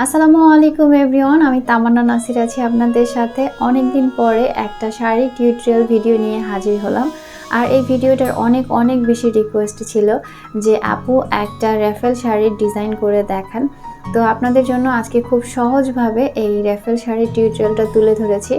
আসসালামু আলাইকুম এভরিওয়ান, আমি তামান্না নাসির আছি আপনাদের সাথে। অনেক দিন পরে একটা শাড়ি টিউটোরিয়াল ভিডিও নিয়ে হাজির হলাম। আর এই ভিডিওটার অনেক বেশি রিকোয়েস্ট ছিল যে আপু একটা র্যাফেল শাড়ির ডিজাইন করে দেখান। তো আপনাদের জন্য আজকে খুব সহজভাবে এই র্যাফেল শাড়ির টিউটোরিয়ালটা তুলে ধরেছি।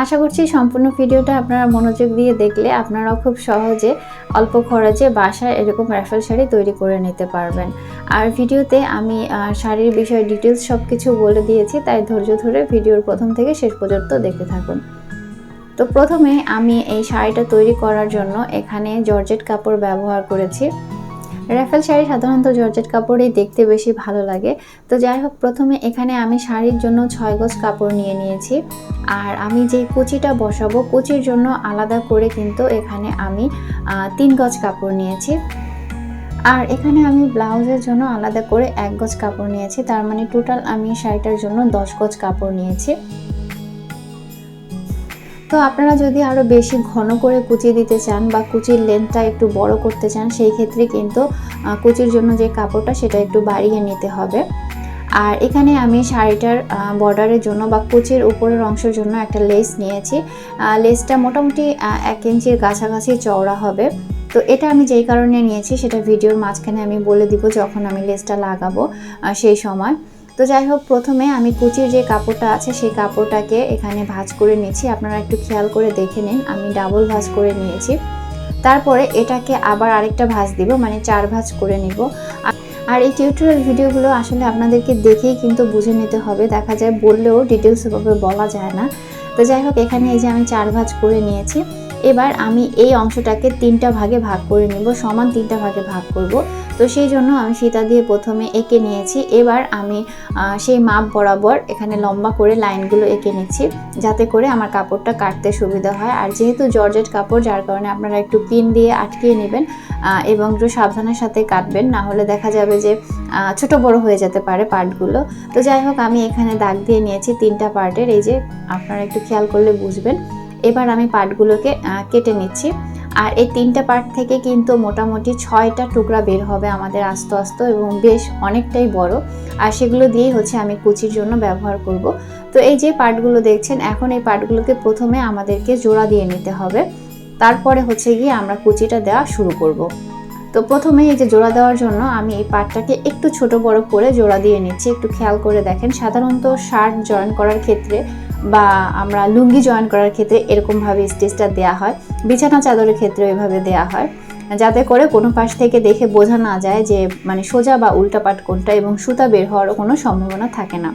আশা করছি সম্পূর্ণ ভিডিওটা আপনারা মনোযোগ দিয়ে দেখলে আপনারাও খুব সহজে অল্প খরচে বাসায় এরকম র্যাফেল শাড়ি তৈরি করে নিতে পারবেন। আর ভিডিওতে আমি শাড়ির বিষয়ে ডিটেলস সব কিছু বলে দিয়েছি, তাই ধৈর্য ধরে ভিডিওর প্রথম থেকে শেষ পর্যন্ত দেখতে থাকুন। তো প্রথমে আমি এই শাড়িটা তৈরি করার জন্য এখানে জর্জেট কাপড় ব্যবহার করেছি। র্যাফেল শাড়ি সাধারণত জর্জেট কাপড়েই দেখতে বেশি ভালো লাগে। তো যাই হোক, প্রথমে এখানে আমি শাড়ির জন্য 6 গজ কাপড় নিয়ে নিয়েছি। আর আমি যে কুচিটা বসাবো, কুচির জন্য আলাদা করে কিন্তু এখানে আমি 3 গজ কাপড় নিয়েছি। আর এখানে আমি ব্লাউজের জন্য আলাদা করে 1 গজ কাপড় নিয়েছি। তার মানে টোটাল আমি শাড়িটার জন্য 10 গজ কাপড় নিয়েছি। তো আপনারা যদি আরও বেশি ঘন করে কুচি দিতে চান বা কুচির লেন্থটা একটু বড় করতে চান, সেই ক্ষেত্রে কিন্তু কুচির জন্য যে কাপড়টা সেটা একটু বাড়িয়ে নিতে হবে। আর এখানে আমি শাড়িটার বর্ডারের জন্য বা কুচির উপরের অংশের জন্য একটা লেস নিয়েছি। লেসটা মোটামুটি 1 ইঞ্চির কাছাকাছি চওড়া হবে। তো এটা আমি যেই কারণে নিয়েছি সেটা ভিডিওর মাঝখানে আমি বলে দিব যখন আমি লেসটা লাগাবো সেই সময়। তো যাই হোক, প্রথমে আমি কুচির যে কাপড়টা আছে সেই কাপড়টাকে এখানে ভাঁজ করে নিয়েছি। আপনারা একটু খেয়াল করে দেখে নিন, আমি ডাবল ভাঁজ করে নিয়েছি। তারপরে এটাকে আবার আরেকটা ভাঁজ দিব, মানে 4 ভাঁজ করে নিব। আর এই টিউটোরিয়াল ভিডিওগুলো আসলে আপনাদেরকে দেখেই কিন্তু বুঝে নিতে হবে, দেখা যায় বললেও ডিটেলসভাবে বলা যায় না। তো যাই হোক, এখানে এই যে আমি 4 ভাঁজ করে নিয়েছি। এবার আমি এই অংশটাকে 3টা ভাগে ভাগ করে নিব, সমান 3টা ভাগে ভাগ করব। তো সেই জন্য আমি ফিতা দিয়ে প্রথমে এঁকে নিয়েছি। এবার আমি সেই মাপ বরাবর এখানে লম্বা করে লাইনগুলো এঁকে নিচ্ছি, যাতে করে আমার কাপড়টা কাটতে সুবিধা হয়। আর যেহেতু জর্জেট কাপড়, যার কারণে আপনারা একটু পিন দিয়ে আটকিয়ে নেবেন এবং একটু সাবধানের সাথে কাটবেন, না হলে দেখা যাবে যে ছোট বড় হয়ে যেতে পারে পার্টগুলো। তো যাই হোক, আমি এখানে দাগ দিয়ে নিয়েছি 3টা পার্টের, এই যে আপনারা একটু খেয়াল করলে বুঝবেন। এবার আমি পার্টগুলোকে কেটে নিচ্ছি। আর এই 3টা পার্ট থেকে কিন্তু মোটামুটি 6টা টুকরা বের হবে আমাদের আস্তে আস্তে, এবং বেশ অনেকটাই বড়। আর সেগুলো দিয়েই হচ্ছে আমি কুচির জন্য ব্যবহার করব। তো এই যে পার্টগুলো দেখছেন, এখন এই পার্টগুলোকে প্রথমে আমাদেরকে জোড়া দিয়ে নিতে হবে, তারপরে হচ্ছে গিয়ে আমরা কুচিটা দেওয়া শুরু করব। তো প্রথমে এই যে জোড়া দেওয়ার জন্য আমি এই পার্টটাকে একটু ছোট বড় করে জোড়া দিয়ে নিচ্ছি। একটু খেয়াল করে দেখেন, সাধারণত শার্ট জয়েন করার ক্ষেত্রে বা আমরা লুঙ্গি জয়েন করার ক্ষেত্রে এরকমভাবে স্টিচটা দেওয়া হয়, বিছানা চাদরের ক্ষেত্রে এভাবে দেওয়া হয়, যাতে করে কোনো পাশ থেকে দেখে বোঝা না যায় যে মানে সোজা বা উল্টা পাট কোনটা, এবং সুতা বের হওয়ারও কোনো সম্ভাবনা থাকে না।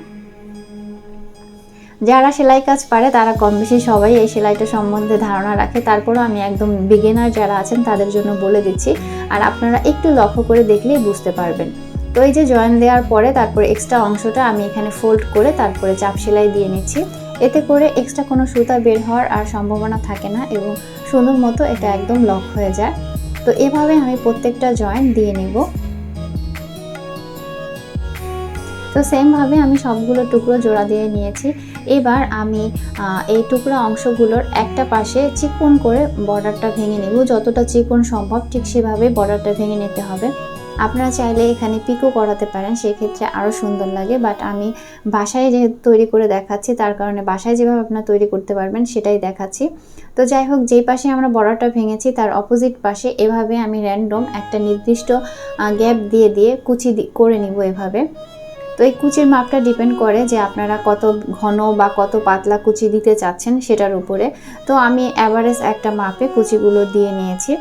যারা সেলাই কাজ পারে তারা কম বেশি সবাই এই সেলাইটা সম্বন্ধে ধারণা রাখে। তারপরও আমি একদম বিগিনার যারা আছেন তাদের জন্য বলে দিচ্ছি, আর আপনারা একটু লক্ষ্য করে দেখলেই বুঝতে পারবেন। তো এই যে জয়েন দেওয়ার পরে তারপরে এক্সট্রা অংশটা আমি এখানে ফোল্ড করে তারপরে চাপ সেলাই দিয়ে নিচ্ছি। এতে করে এক্সট্রা কোনো সুতা বের হওয়ার আর সম্ভাবনা থাকে না, এবং সুন্দর মতো এটা একদম লক হয়ে যায়। তো এভাবে আমি প্রত্যেকটা জয়েন দিয়ে নেব। তো সেমভাবে আমি সবগুলো টুকরো জোড়া দিয়ে নিয়েছি। এবার আমি এই টুকরা অংশগুলোর একটা পাশে চিকন করে বর্ডারটা ভেঙে নেব, যতটা চিকন সম্ভব ঠিক সেভাবে বর্ডারটা ভেঙে নিতে হবে। আপনারা চাইলে এখানে পিকো করাতে পারেন, সেক্ষেত্রে আরও সুন্দর লাগে, বাট আমি বাসায় যেহেতু তৈরি করে দেখাচ্ছি তার কারণে বাসায় যেভাবে আপনারা তৈরি করতে পারবেন সেটাই দেখাচ্ছি। তো যাই হোক, যেই পাশে আমরা বর্ডারটা ভেঙেছি তার অপোজিট পাশে এভাবে আমি র্যান্ডম একটা নির্দিষ্ট গ্যাপ দিয়ে কুচি করে নিব এভাবে। তো এই কুচির মাপটা ডিপেন্ড করে যে আপনারা কত ঘন বা কত পাতলা কুচি দিতে চাচ্ছেন সেটার উপরে। তো আমি অ্যাভারেজ একটা মাপে কুচিগুলো দিয়ে নিয়েছি।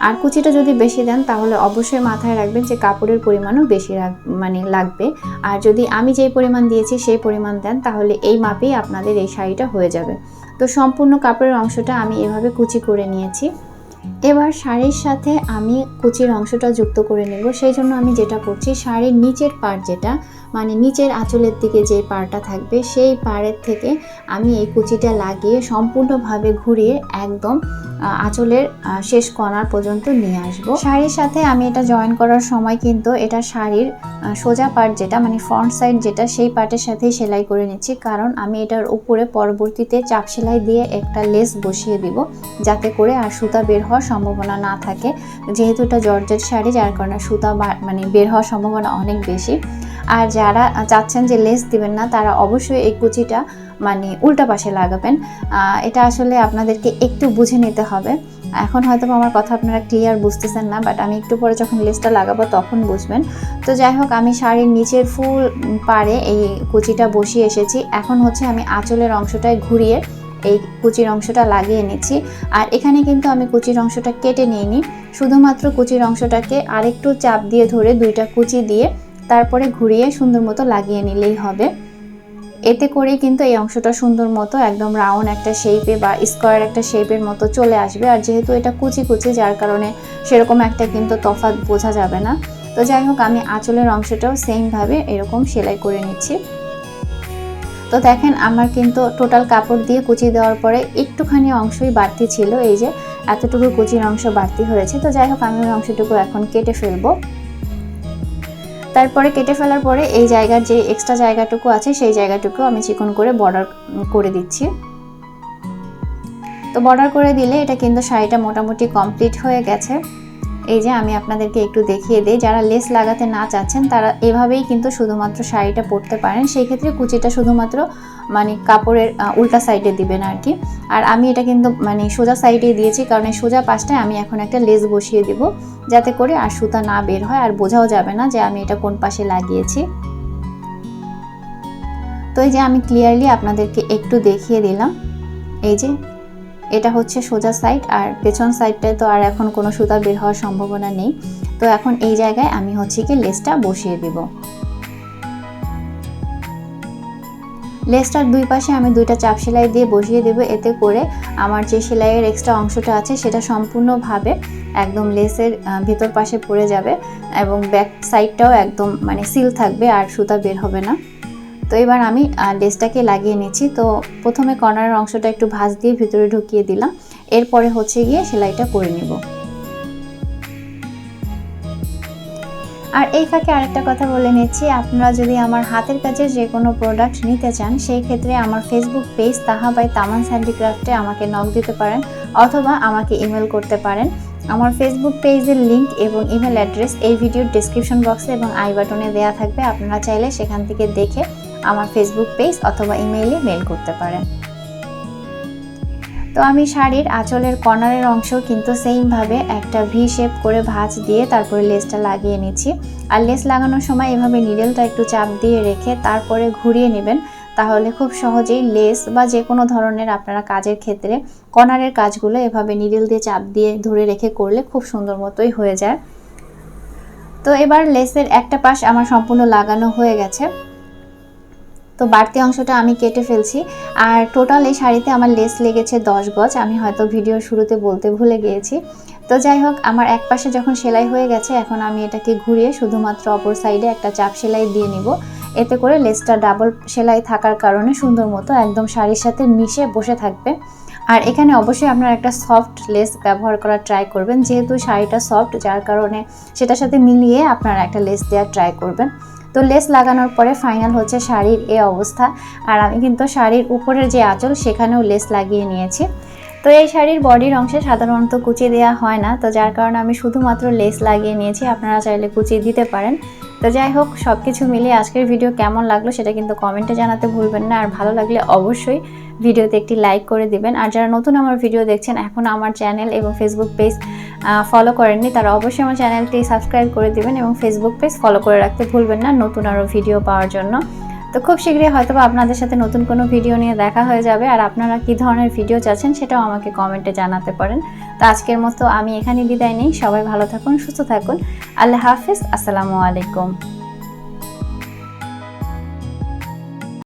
আর কুচিটা যদি বেশি দেন তাহলে অবশ্যই মাথায় রাখবেন যে কাপড়ের পরিমাণও বেশি লাগবে। আর যদি আমি যেই পরিমাণ দিয়েছি সেই পরিমাণ দেন তাহলে এই মাপেই আপনাদের এই শাড়িটা হয়ে যাবে। তো সম্পূর্ণ কাপড়ের অংশটা আমি এভাবে কুচি করে নিয়েছি। এবার শাড়ির সাথে আমি কুচির অংশটা যুক্ত করে নেব। সেই জন্য আমি যেটা করছি, শাড়ির নিচের পার্ট যেটা মানে নিচের আঁচলের দিকে যে পাড়টা থাকবে সেই পাড়ের থেকে আমি এই কুচিটা লাগিয়ে সম্পূর্ণভাবে ঘুরিয়ে একদম আঁচলের শেষ কোণার পর্যন্ত নিয়ে আসব। শাড়ির সাথে আমি এটা জয়েন করার সময় কিন্তু এটা শাড়ির সোজা পার্ট যেটা মানে ফ্রন্ট সাইড যেটা সেই পার্টের সাথেই সেলাই করে নিচ্ছি, কারণ আমি এটার উপরে পরবর্তীতে চাপ সেলাই দিয়ে একটা লেস বসিয়ে দিব, যাতে করে আর সুতা বের হওয়ার সম্ভাবনা না থাকে। যেহেতু এটা জর্জেট শাড়ি, যার কারণে সুতা মানে বের হওয়ার সম্ভাবনা অনেক বেশি। আর যারা চাচ্ছেন যে লেস দিবেন না তারা অবশ্যই এই কুচিটা মানে উল্টা পাশে লাগাবেন। এটা আসলে আপনাদেরকে একটু বুঝে নিতে হবে। এখন হয়তো আমার কথা আপনারা ক্লিয়ার বুঝতেছেন না, বাট আমি একটু পরে যখন লেসটা লাগাবো তখন বুঝবেন। তো যাই হোক, আমি শাড়ির নিচের ফুল পাড়ে এই কুচিটা বসিয়ে এসেছি। এখন হচ্ছে আমি আঁচলের অংশটায় ঘুরিয়ে এই কুচির অংশটা লাগিয়ে নিচ্ছি। আর এখানে কিন্তু আমি কুচির অংশটা কেটে নিইনি, শুধুমাত্র কুচির অংশটাকে আরেকটু চাপ দিয়ে ধরে দুইটা কুচি দিয়ে তারপরে ঘুরিয়ে সুন্দর মতো লাগিয়ে নিলেই হবে। এতে করে কিন্তু এই অংশটা সুন্দর মতো একদম রাউন্ড একটা শেপে বা স্কোয়ার একটা শেপের মতো চলে আসবে। আর যেহেতু এটা কুচি কুচি, যার কারণে সেরকম একটা কিন্তু তফাৎ বোঝা যাবে না। তো যাই হোক, আমি আঁচলের অংশটাও সেমভাবে এরকম সেলাই করে নিচ্ছি। তো দেখেন, আমার কিন্তু টোটাল কাপড় দিয়ে কুচি দেওয়ার পরে একটুখানি অংশই বাড়তি ছিল, এই যে এতটুকু কুচির অংশ বাড়তি হয়েছে। তো যাই হোক, আমি ওই অংশটুকু এখন কেটে ফেলবো। তারপরে কেটে ফেলার পরে এই জায়গার যে এক্সট্রা জায়গাটুকু আছে সেই জায়গাটুকু আমি চিকন করে বর্ডার করে দিচ্ছি। তো বর্ডার করে দিলে এটা কিন্তু শাড়িটা মোটামুটি কমপ্লিট হয়ে গেছে। এই যে আমি আপনাদেরকে একটু দেখিয়ে দিই, যারা লেস লাগাতে না চাচ্ছেন তারা এভাবেই কিন্তু শুধুমাত্র শাড়িটা পরতে পারেন। সেই ক্ষেত্রে কুচিটা শুধুমাত্র মানে কাপড়ের উল্টা সাইডে দিবেন আর কি। আর আমি এটা কিন্তু মানে সোজা সাইডে দিয়েছি, কারণ এই সোজা পাশটায় আমি এখন একটা লেস বসিয়ে দিব, যাতে করে আর সুতা না বের হয় আর বোঝাও যাবে না যে আমি এটা কোন পাশে লাগিয়েছি। তো এই যে আমি ক্লিয়ারলি আপনাদেরকে একটু দেখিয়ে দিলাম। এই যে এটা হচ্ছে সোজা সাইড, আর পেছন সাইডটায় তো আর এখন কোনো সুতা বের হওয়ার সম্ভাবনা নেই। তো এখন এই জায়গায় আমি হচ্ছে কি লেসটা বসিয়ে দিব। লেসটার দুই পাশে আমি দুইটা চাপ সেলাই দিয়ে বসিয়ে দেব। এতে করে আমার যে সেলাইয়ের এক্সট্রা অংশটা আছে সেটা সম্পূর্ণভাবে একদম লেসের ভিতর পাশে পড়ে যাবে এবং ব্যাক সাইডটাও একদম মানে সিল থাকবে আর সুতা বের হবে না। তো এবার আমি লেসটাকে লাগিয়ে নিচ্ছি। তো প্রথমে কর্নারের অংশটা একটু ভাঁজ দিয়ে ভিতরে ঢুকিয়ে দিলাম, এরপরে হচ্ছে গিয়ে সেলাইটা করে নিব। আর এই ফাঁকে আরেকটা কথা বলে নিচ্ছি, আপনারা যদি আমার হাতের কাজের যে কোনো প্রোডাক্ট নিতে চান সেই ক্ষেত্রে আমার ফেসবুক পেজ তাহা বাই তামান হ্যান্ডিক্রাফটে আমাকে নক দিতে পারেন অথবা আমাকে ইমেল করতে পারেন। আমার ফেসবুক পেজের লিংক এবং ইমেল অ্যাড্রেস এই ভিডিওর ডেসক্রিপশন বক্সে এবং আই বাটনে দেওয়া থাকবে। আপনারা চাইলে সেখান থেকে দেখে আমার ফেসবুক পেজ অথবা ইমেইলে মেল করতে পারেন। তো আমি শাড়ির আঁচলের কর্নারের অংশ কিন্তু সেমভাবে একটা ভি শেপ করে ভাঁজ দিয়ে তারপরে লেসটা লাগিয়ে নিচ্ছি। আর লেস লাগানোর সময় এভাবে নিডেলটা একটু চাপ দিয়ে রেখে তারপরে ঘুরিয়ে নেবেন, তাহলে খুব সহজেই লেস বা যে কোনো ধরনের আপনারা কাজের ক্ষেত্রে কর্নারের কাজগুলো এভাবে নিডেল দিয়ে চাপ দিয়ে ধরে রেখে করলে খুব সুন্দর মতোই হয়ে যায়। তো এবার লেসের একটা পাশ আমার সম্পূর্ণ লাগানো হয়ে গেছে। তো বাড়তি অংশটা আমি কেটে ফেলছি। আর টোটাল এই শাড়িতে আমার লেস লেগেছে 10 গজ, আমি হয়তো ভিডিওর শুরুতে বলতে ভুলে গিয়েছি। তো যাই হোক, আমার এক পাশে যখন সেলাই হয়ে গেছে এখন আমি এটাকে ঘুরিয়ে শুধুমাত্র অপর সাইডে একটা চাপ সেলাই দিয়ে নিব। এতে করে লেসটা ডাবল সেলাই থাকার কারণে সুন্দর মতো একদম শাড়ির সাথে মিশে বসে থাকবে। আর এখানে অবশ্যই আপনারা একটা সফট লেস ব্যবহার করার ট্রাই করবেন, যেহেতু শাড়িটা সফট যার কারণে সেটার সাথে মিলিয়ে আপনারা একটা লেস দেওয়ার ট্রাই করবেন। তো লেস লাগানোর পরে ফাইনাল হচ্ছে শাড়ির এই অবস্থা। আর আমি কিন্তু শাড়ির উপরের যে আঁচল সেখানেও লেস লাগিয়ে নিয়েছি। তো এই শাড়ির বডির অংশে সাধারণত কুচি দেওয়া হয় না, তো যার কারণে আমি শুধুমাত্র লেস লাগিয়ে নিয়েছি, আপনারা চাইলে কুচি দিতে পারেন। তো যাই হোক, সব কিছু মিলিয়ে আজকের ভিডিও কেমন লাগলো সেটা কিন্তু কমেন্টে জানাতে ভুলবেন না। আর ভালো লাগলে অবশ্যই ভিডিওতে একটি লাইক করে দিবেন। আর যারা নতুন আমার ভিডিও দেখছেন এখন আমার চ্যানেল এবং ফেসবুক পেজ ফলো করেননি তারা অবশ্যই আমার চ্যানেলটি সাবস্ক্রাইব করে দিবেন এবং ফেসবুক পেজ ফলো করে রাখতে ভুলবেন না নতুন আরও ভিডিও পাওয়ার জন্য। তো খুব শীঘ্রই হয়তো আপনাদের সাথে নতুন কোনো ভিডিও নিয়ে দেখা হয়ে যাবে। আর আপনারা কী ধরনের ভিডিও চাচ্ছেন সেটাও আমাকে কমেন্টে জানাতে পারেন। তো আজকের মতো আমি এখানেই বিদায় নিই। সবাই ভালো থাকুন, সুস্থ থাকুন। আল্লাহ হাফিজ, আসসালামু আলাইকুম।